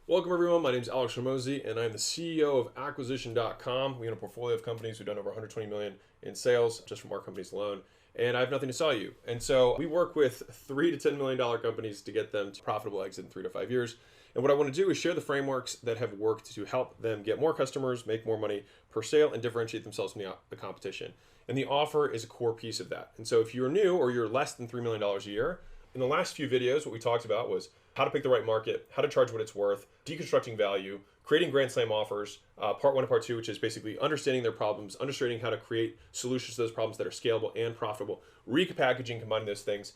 Welcome everyone, my name is Alex Hormozi and I'm the CEO of acquisition.com. We own a portfolio of companies who've done over 120 million in sales just from our companies alone. And I have nothing to sell you. And so we work with $3 to $10 million companies to get them to profitable exit in 3 to 5 years. And what I want to do is share the frameworks that have worked to help them get more customers, make more money per sale, and differentiate themselves from the competition. And the offer is a core piece of that. And so if you're new or you're less than $3 million a year, in the last few videos, what we talked about was how to pick the right market, how to charge what it's worth, deconstructing value, creating grand slam offers, part one and part two, which is basically understanding their problems, understanding how to create solutions to those problems that are scalable and profitable, repackaging, combining those things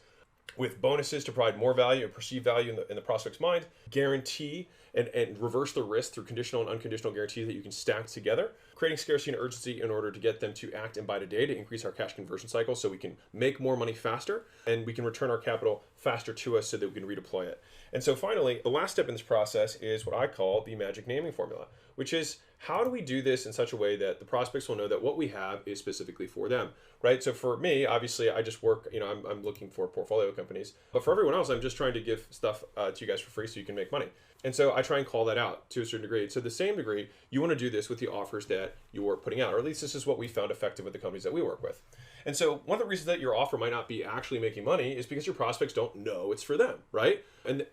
with bonuses to provide more value and perceived value in the prospect's mind, guarantee and reverse the risk through conditional and unconditional guarantees that you can stack together, creating scarcity and urgency in order to get them to act and buy today to increase our cash conversion cycle so we can make more money faster and we can return our capital faster to us so that we can redeploy it. And so finally, the last step in this process is what I call the magic naming formula, which is how do we do this in such a way that the prospects will know that what we have is specifically for them, right? So for me, obviously, I just work, I'm looking for portfolio companies. But for everyone else, I'm just trying to give stuff to you guys for free so you can make money. And so I try and call that out to a certain degree. So the same degree, you want to do this with the offers that you're putting out, or at least this is what we found effective with the companies that we work with. And so one of the reasons that your offer might not be actually making money is because your prospects don't know it's for them, right?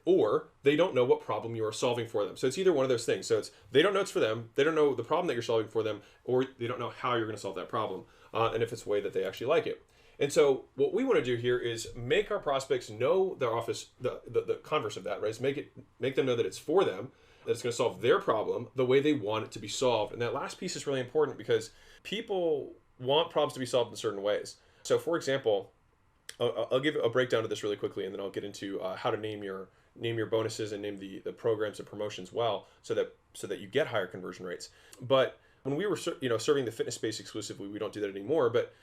Or they don't know what problem you are solving for them. So it's either one of those things. So it's they don't know it's for them, they don't know the problem that you're solving for them, or they don't know how you're going to solve that problem, and if it's a way that they actually like it. And so what we want to do here is make our prospects know their office, the converse of that, right? Is make them know that it's for them, that it's going to solve their problem the way they want it to be solved. And that last piece is really important because people want problems to be solved in certain ways. So for example, I'll give a breakdown of this really quickly, and then I'll get into how to name your bonuses and name the programs and promotions well, so that you get higher conversion rates. But when we were serving the fitness space exclusively, we don't do that anymore. But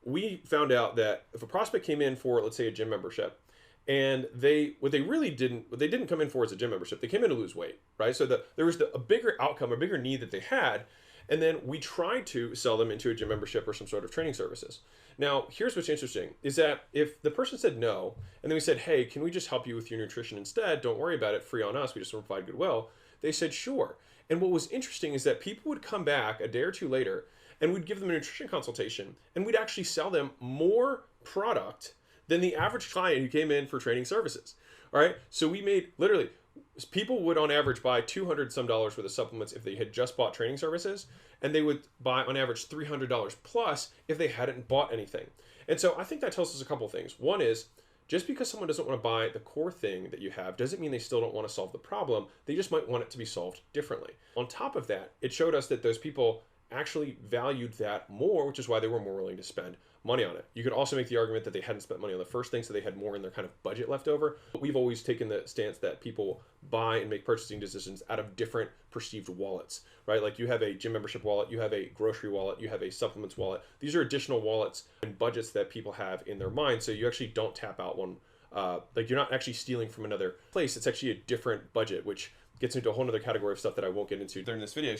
we found out that if a prospect came in for, let's say, a gym membership, and they didn't come in for as a gym membership, they came in to lose weight, right? So there was a bigger outcome, a bigger need that they had, and then we tried to sell them into a gym membership or some sort of training services. Now, here's what's interesting is that if the person said no, and then we said, hey, can we just help you with your nutrition instead? Don't worry about it, free on us, we just want to provide goodwill. They said, sure. And what was interesting is that people would come back a day or two later and we'd give them a nutrition consultation and we'd actually sell them more product than the average client who came in for training services. All right. So we made literally, people would on average buy $200 some worth of supplements if they had just bought training services, and they would buy on average $300 plus if they hadn't bought anything. And so I think that tells us a couple of things. One is, just because someone doesn't want to buy the core thing that you have doesn't mean they still don't want to solve the problem. They just might want it to be solved differently. On top of that, it showed us that those people actually valued that more, which is why they were more willing to spend money on it. You could also make the argument that they hadn't spent money on the first thing, so they had more in their kind of budget left over. But we've always taken the stance that people buy and make purchasing decisions out of different perceived wallets, right? Like you have a gym membership wallet, you have a grocery wallet, you have a supplements wallet. These are additional wallets and budgets that people have in their mind. So you actually don't tap out one, like you're not actually stealing from another place. It's actually a different budget, which gets into a whole other category of stuff that I won't get into during this video.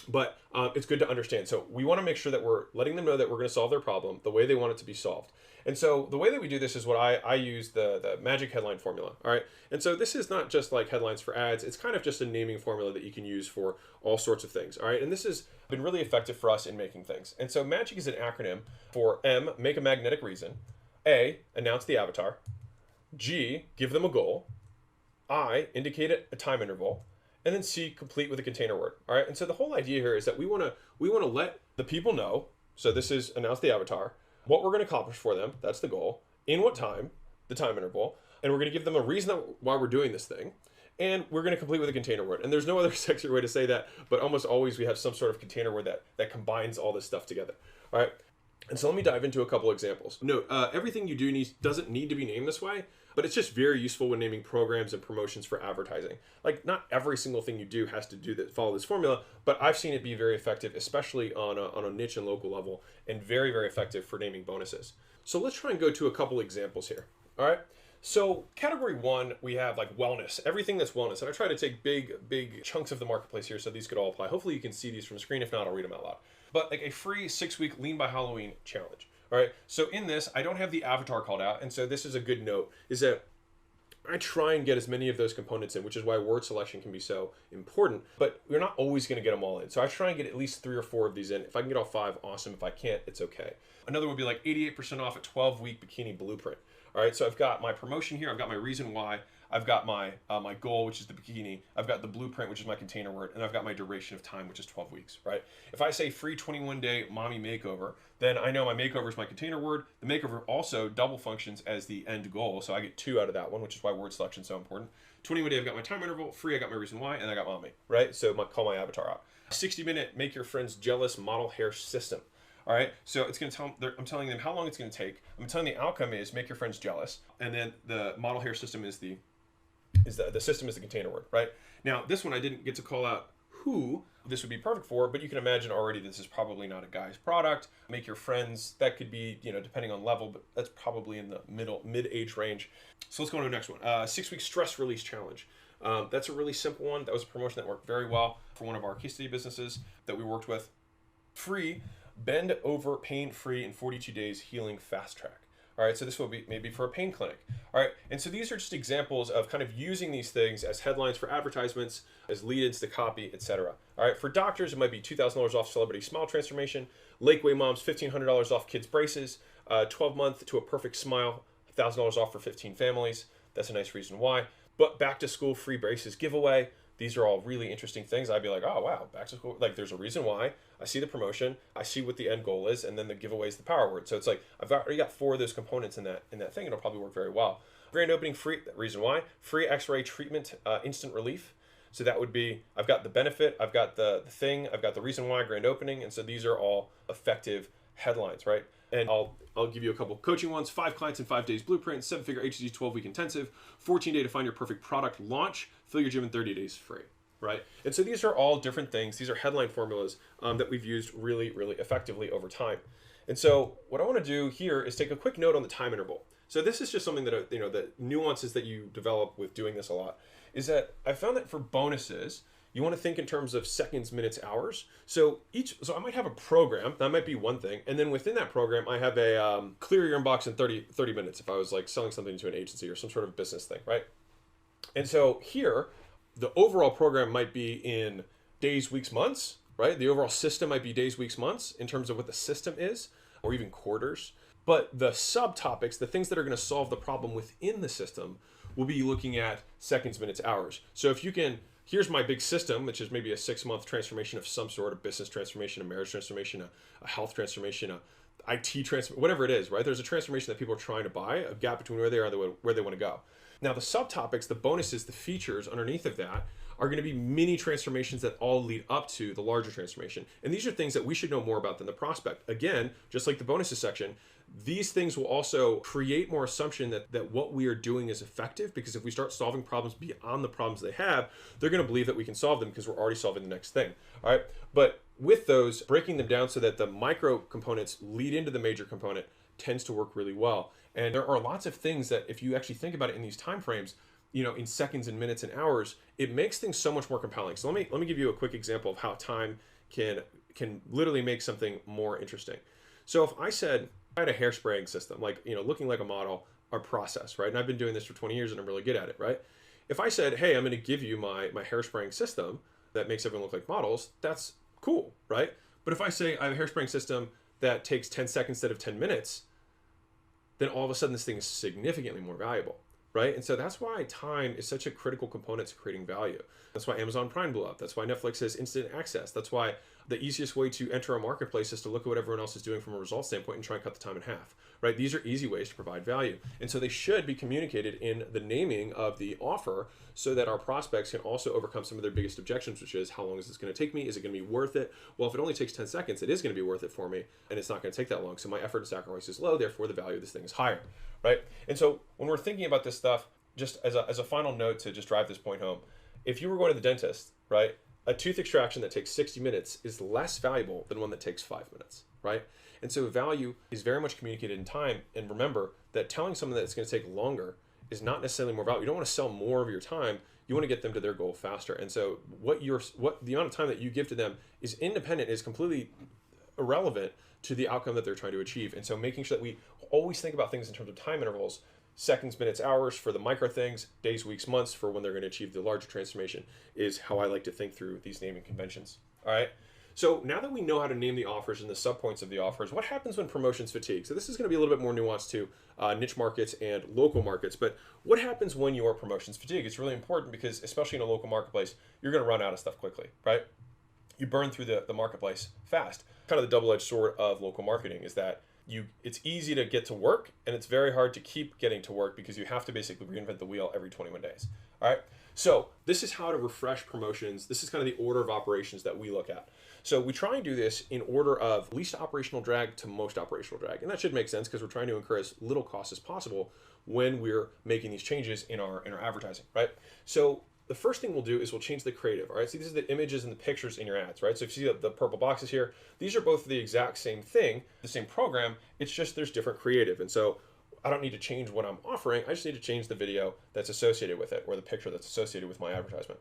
But it's good to understand. So we want to make sure that we're letting them know that we're going to solve their problem the way they want it to be solved. And so the way that we do this is what I use the magic headline formula. All right. And so this is not just like headlines for ads. It's kind of just a naming formula that you can use for all sorts of things. All right. And this has been really effective for us in making things. And so magic is an acronym for M, make a magnetic reason. A, announce the avatar. G, give them a goal. I, indicate a time interval. And then C, complete with a container word. All right. And so the whole idea here is that we want to let the people know. So this is announce the avatar, what we're going to accomplish for them. That's the goal. In what time, the time interval. And we're going to give them a reason why we're doing this thing. And we're going to complete with a container word. And there's no other sexier way to say that, but almost always we have some sort of container word that combines all this stuff together. All right. And so let me dive into a couple examples. Note, everything you do doesn't need to be named this way, but it's just very useful when naming programs and promotions for advertising. Like not every single thing you do has to follow this formula, but I've seen it be very effective, especially on a niche and local level, and very, very effective for naming bonuses. So let's try and go to a couple examples here. All right. So category one, we have like wellness, everything that's wellness. And I try to take big chunks of the marketplace here so these could all apply. Hopefully you can see these from the screen. If not, I'll read them out loud. But like a free 6-week Lean by Halloween challenge. All right. So in this, I don't have the avatar called out. And so this is a good note, is that I try and get as many of those components in, which is why word selection can be so important, but we're not always going to get them all in. So I try and get at least 3 or 4 of these in. If I can get all 5, awesome. If I can't, it's okay. Another would be like 88% off a 12-week bikini blueprint. All right, so I've got my promotion here. I've got my reason why. I've got my my goal, which is the bikini. I've got the blueprint, which is my container word, and I've got my duration of time, which is 12 weeks, right? If I say free 21-day mommy makeover, then I know my makeover is my container word. The makeover also double functions as the end goal, so I get 2 out of that one, which is why word selection is so important. 21-day, I've got my time interval. Free, I got my reason why, and I got mommy, right? So call my avatar out. 60-minute make your friends jealous model hair system. All right, so it's going to tell. I'm telling them how long it's going to take. I'm telling the outcome is make your friends jealous, and then the model hair system is the system is the container word, right? Now this one I didn't get to call out who this would be perfect for, but you can imagine already this is probably not a guy's product. Make your friends, that could be, depending on level, but that's probably in the mid-age range. So let's go on to the next one. 6-week stress release challenge. That's a really simple one. That was a promotion that worked very well for one of our case study businesses that we worked with. Free. Bend over pain-free in 42 days healing fast track. All right, so this will be maybe for a pain clinic. All right, and so these are just examples of kind of using these things as headlines for advertisements, as lead-ins to copy, etc. All right, for doctors, it might be $2,000 off celebrity smile transformation, Lakeway moms, $1,500 off kids' braces, 12-month to a perfect smile, $1,000 off for 15 families. That's a nice reason why. But back to school free braces giveaway. These are all really interesting things. I'd be like, oh, wow, back to school. Like, there's a reason why. I see the promotion. I see what the end goal is. And then the giveaway is the power word. So it's like, I've already got 4 of those components in that thing. It'll probably work very well. Grand opening free, reason why. Free x-ray treatment, instant relief. So that would be, I've got the benefit, I've got the thing, I've got the reason why, grand opening. And so these are all effective headlines, right? And I'll give you a couple coaching ones. 5 clients in 5 days blueprint, 7-figure HG 12-week intensive, 14-day to find your perfect product launch, fill your gym in 30 days free, right? And so these are all different things. These are headline formulas that we've used really, really effectively over time. And so what I want to do here is take a quick note on the time interval. So this is just something that, the nuances that you develop with doing this a lot is that I found that for bonuses, you want to think in terms of seconds, minutes, hours. So I might have a program, that might be one thing. And then within that program, I have a clear your inbox in 30 minutes if I was like selling something to an agency or some sort of business thing, right? And so here, the overall program might be in days, weeks, months, right? The overall system might be days, weeks, months in terms of what the system is, or even quarters. But the subtopics, the things that are going to solve the problem within the system, will be looking at seconds, minutes, hours. So if you can, here's my big system, which is maybe a 6-month transformation of some sort, a business transformation, a marriage transformation, a health transformation, a IT transformation, whatever it is, right? There's a transformation that people are trying to buy, a gap between where they are and where they want to go. Now the subtopics, the bonuses, the features underneath of that are going to be mini transformations that all lead up to the larger transformation. And these are things that we should know more about than the prospect. Again, just like the bonuses section, these things will also create more assumption that what we are doing is effective, because if we start solving problems beyond the problems they have, they're going to believe that we can solve them because we're already solving the next thing. All right. But with those, breaking them down so that the micro components lead into the major component tends to work really well. And there are lots of things that if you actually think about it in these time frames, in seconds and minutes and hours, it makes things so much more compelling. So let me give you a quick example of how time can literally make something more interesting. So if I said I had a hairspraying system, like, looking like a model, our process, right? And I've been doing this for 20 years and I'm really good at it, right? If I said, hey, I'm going to give you my hairspraying system that makes everyone look like models, that's cool, right? But if I say I have a hairspraying system that takes 10 seconds instead of 10 minutes, then all of a sudden this thing is significantly more valuable, right? And so that's why time is such a critical component to creating value. That's why Amazon Prime blew up. That's why Netflix has instant access. That's why the easiest way to enter a marketplace is to look at what everyone else is doing from a results standpoint and try and cut the time in half, right? These are easy ways to provide value. And so they should be communicated in the naming of the offer so that our prospects can also overcome some of their biggest objections, which is, how long is this going to take me? Is it going to be worth it? Well, if it only takes 10 seconds, it is going to be worth it for me, and it's not going to take that long. So my effort and sacrifice is low, therefore the value of this thing is higher, right? And so when we're thinking about this stuff, just as a final note to just drive this point home, if you were going to the dentist, right, a tooth extraction that takes 60 minutes is less valuable than one that takes 5 minutes, right? And so value is very much communicated in time. And remember that telling someone that it's going to take longer is not necessarily more valuable. You don't want to sell more of your time. You want to get them to their goal faster. And so what the amount of time that you give to them is independent, is completely irrelevant to the outcome that they're trying to achieve. And so making sure that we always think about things in terms of time intervals seconds, minutes, hours for the micro things, days, weeks, months for when they're going to achieve the larger transformation is how I like to think through these naming conventions. All right. So now that we know how to name the offers and the subpoints of the offers, what happens when promotions fatigue? So this is going to be a little bit more nuanced to niche markets and local markets, but what happens when your promotions fatigue? It's really important because especially in a local marketplace, you're going to run out of stuff quickly, right? You burn through the marketplace fast. Kind of the double-edged sword of local marketing is that it's easy to get to work and it's very hard to keep getting to work because you have to basically reinvent the wheel every 21 days. All right. So this is how to refresh promotions. This is kind of the order of operations that we look at. So we try and do this in order of least operational drag to most operational drag. And that should make sense because we're trying to incur as little cost as possible when we're making these changes in our advertising, right? So the first thing we'll do is we'll change the creative. All right, so these are the images and the pictures in your ads, right? So if you see the purple boxes here, these are both the exact same thing, the same program. It's just there's different creative. And so I don't need to change what I'm offering. I just need to change the video that's associated with it or the picture that's associated with my advertisement.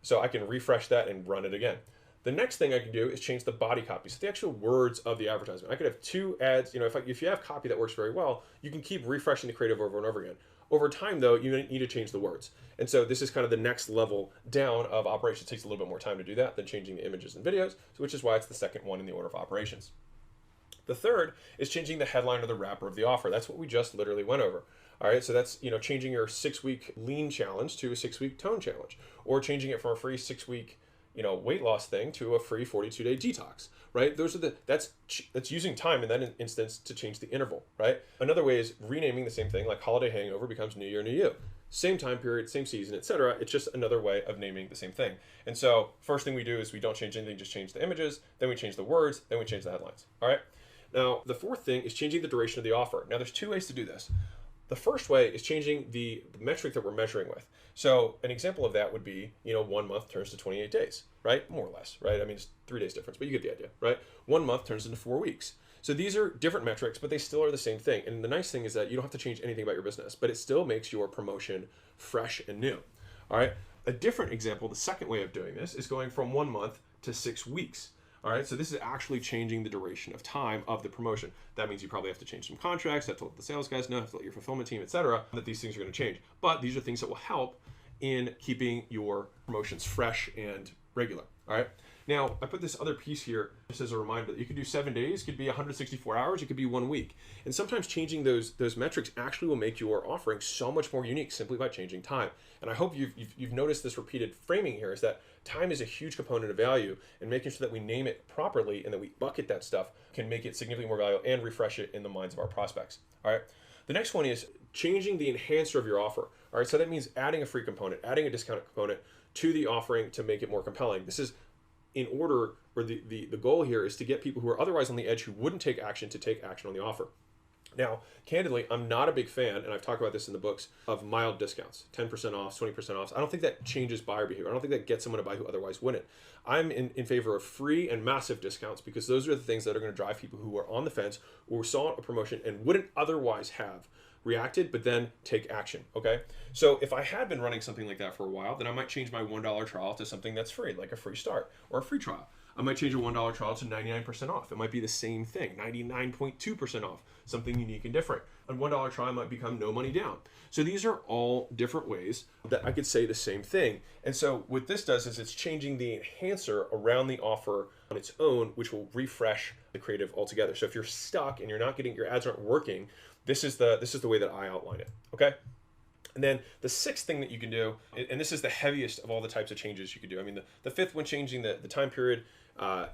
So I can refresh that and run it again. The next thing I can do is change the body copy, so the actual words of the advertisement. I could have two ads. If you have copy that works very well, you can keep refreshing the creative over and over again. Over time, though, you need to change the words. And so this is kind of the next level down of operations. It takes a little bit more time to do that than changing the images and videos, which is why it's the second one in the order of operations. The third is changing the headline or the wrapper of the offer. That's what we just literally went over. All right, so that's changing your 6-week lean challenge to a 6-week tone challenge, or changing it from a free 6-week weight loss thing to a free 42-day detox, right? That's using time in that instance to change the interval, right? Another way is renaming the same thing, like holiday hangover becomes New Year, New You. Same time period, same season, etc. It's just another way of naming the same thing. And so first thing we do is we don't change anything, just change the images, then we change the words, then we change the headlines, all right? Now, the fourth thing is changing the duration of the offer. Now, there's two ways to do this. The first way is changing the metric that we're measuring with. So an example of that would be, 1 month turns to 28 days, right? More or less, right? I mean, it's 3 days difference, but you get the idea, right? 1 month turns into 4 weeks. So these are different metrics, but they still are the same thing. And the nice thing is that you don't have to change anything about your business, but it still makes your promotion fresh and new, all right? A different example, the second way of doing this is going from 1 month to 6 weeks. All right, so this is actually changing the duration of time of the promotion. That means you probably have to change some contracts, have to let the sales guys know, have to let your fulfillment team, etc., that these things are going to change. But these are things that will help in keeping your promotions fresh and regular. All right. Now, I put this other piece here just as a reminder that you could do 7 days, it could be 164 hours, it could be 1 week. And sometimes changing those metrics actually will make your offering so much more unique simply by changing time. And I hope you've noticed this repeated framing here is that time is a huge component of value, and making sure that we name it properly and that we bucket that stuff can make it significantly more valuable and refresh it in the minds of our prospects. All right. The next one is changing the enhancer of your offer. All right. So that means adding a free component, adding a discounted component to the offering to make it more compelling. This is in order, or the goal here is to get people who are otherwise on the edge who wouldn't take action to take action on the offer. Now, candidly, I'm not a big fan, and I've talked about this in the books, of mild discounts, 10% off, 20% off. I don't think that changes buyer behavior. I don't think that gets someone to buy who otherwise wouldn't. I'm in favor of free and massive discounts because those are the things that are going to drive people who are on the fence or saw a promotion and wouldn't otherwise have reacted, but then take action, okay? So if I had been running something like that for a while, then I might change my $1 trial to something that's free, like a free start or a free trial. I might change a $1 trial to 99% off. It might be the same thing, 99.2% off, something unique and different. A $1 trial might become no money down. So these are all different ways that I could say the same thing. And so what this does is it's changing the enhancer around the offer on its own, which will refresh the creative altogether. So if you're stuck and you're not getting, your ads aren't working, this is the way that I outline it, okay? And then the sixth thing that you can do, and this is the heaviest of all the types of changes you can do. I mean, the fifth one, changing the time period,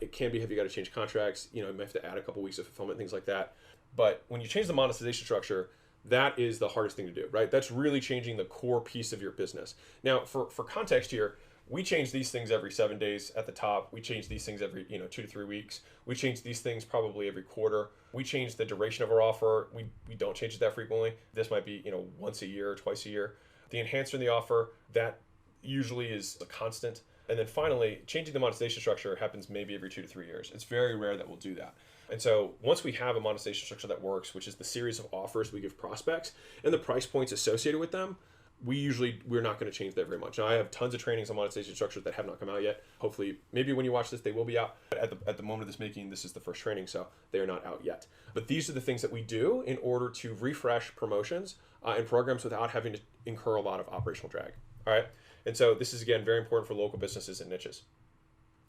it can be heavy. You got to change contracts. You might have to add a couple weeks of fulfillment, things like that. But when you change the monetization structure, that is the hardest thing to do, right? That's really changing the core piece of your business. Now, for context here, we change these things every 7 days at the top. We change these things every 2 to 3 weeks. We change these things probably every quarter. We change the duration of our offer. We don't change it that frequently. This might be once a year or twice a year. The enhancer in the offer, that usually is a constant. And then finally, changing the monetization structure happens maybe every 2 to 3 years. It's very rare that we'll do that. And so once we have a monetization structure that works, which is the series of offers we give prospects and the price points associated with them, we're not going to change that very much. Now, I have tons of trainings on monetization structures that have not come out yet. Hopefully, maybe when you watch this, they will be out. But at the moment of this making, this is the first training, so they are not out yet. But these are the things that we do in order to refresh promotions and programs without having to incur a lot of operational drag. All right. And so this is, again, very important for local businesses and niches.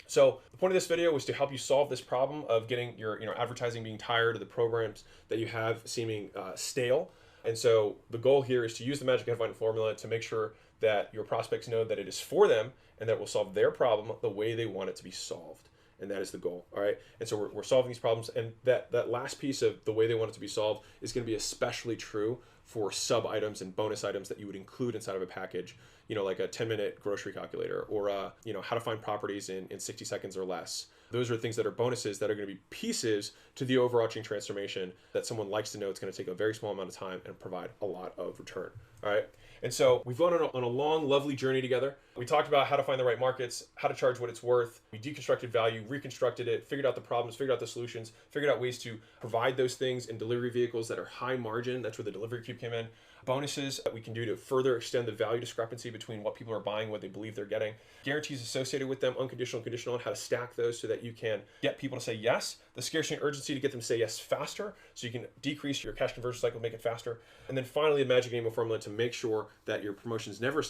So the point of this video was to help you solve this problem of getting your advertising being tired of the programs that you have seeming stale. And so the goal here is to use the magic headline formula to make sure that your prospects know that it is for them and that it will solve their problem the way they want it to be solved. And that is the goal. All right. And so we're solving these problems. And that last piece of the way they want it to be solved is going to be especially true for sub items and bonus items that you would include inside of a package, like a 10-minute grocery calculator, or how to find properties in 60 seconds or less. Those are things that are bonuses that are going to be pieces to the overarching transformation that someone likes to know it's going to take a very small amount of time and provide a lot of return. All right. And so we've gone on a long, lovely journey together. We talked about how to find the right markets, how to charge what it's worth. We deconstructed value, reconstructed it, figured out the problems, figured out the solutions, figured out ways to provide those things in delivery vehicles that are high margin. That's where the delivery cube came in. Bonuses that we can do to further extend the value discrepancy between what people are buying, what they believe they're getting. Guarantees associated with them, unconditional, conditional, and how to stack those so that you can get people to say yes. The scarcity and urgency to get them to say yes faster, so you can decrease your cash conversion cycle, make it faster. And then finally, the magic name formula to make sure that your promotions never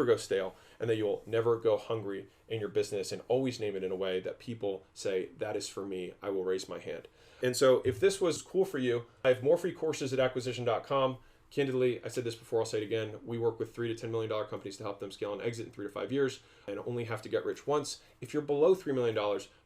go stale, and that you'll never go hungry in your business, and always name it in a way that people say, that is for me, I will raise my hand. And so if this was cool for you, I have more free courses at acquisition.com. Candidly, I said this before, I'll say it again. We work with $3 to $10 million companies to help them scale and exit in 3 to 5 years and only have to get rich once. If you're below $3 million,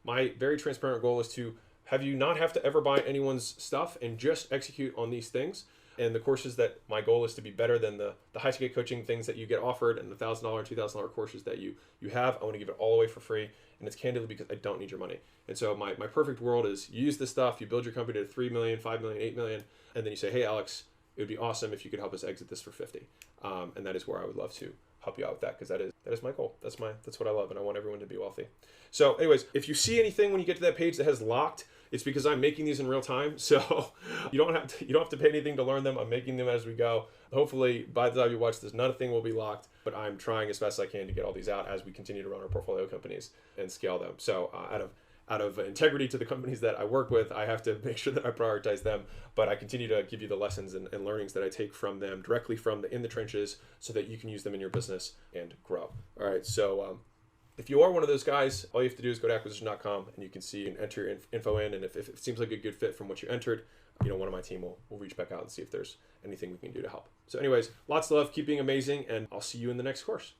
my very transparent goal is to have you not have to ever buy anyone's stuff and just execute on these things. And the courses that my goal is to be better than the high-ticket coaching things that you get offered and the $1,000 and $2,000 courses that you have. I want to give it all away for free. And it's candidly because I don't need your money. And so my perfect world is you use this stuff, you build your company to 3 million, 5 million, 8 million, and then you say, hey, Alex, it would be awesome if you could help us exit this for 50. And that is where I would love to help you out with that, because that is my goal. That's what I love, and I want everyone to be wealthy. So anyways, if you see anything when you get to that page that has locked, it's because I'm making these in real time. So you don't have to pay anything to learn them. I'm making them as we go. Hopefully by the time you watch this, nothing will be locked, but I'm trying as fast as I can to get all these out as we continue to run our portfolio companies and scale them. So out of integrity to the companies that I work with, I have to make sure that I prioritize them, but I continue to give you the lessons and learnings that I take from them directly from in the trenches so that you can use them in your business and grow. All right. So if you are one of those guys, all you have to do is go to acquisition.com and you can see and enter your info in. And if it seems like a good fit from what you entered, one of my team will reach back out and see if there's anything we can do to help. So anyways, lots of love, keep being amazing, and I'll see you in the next course.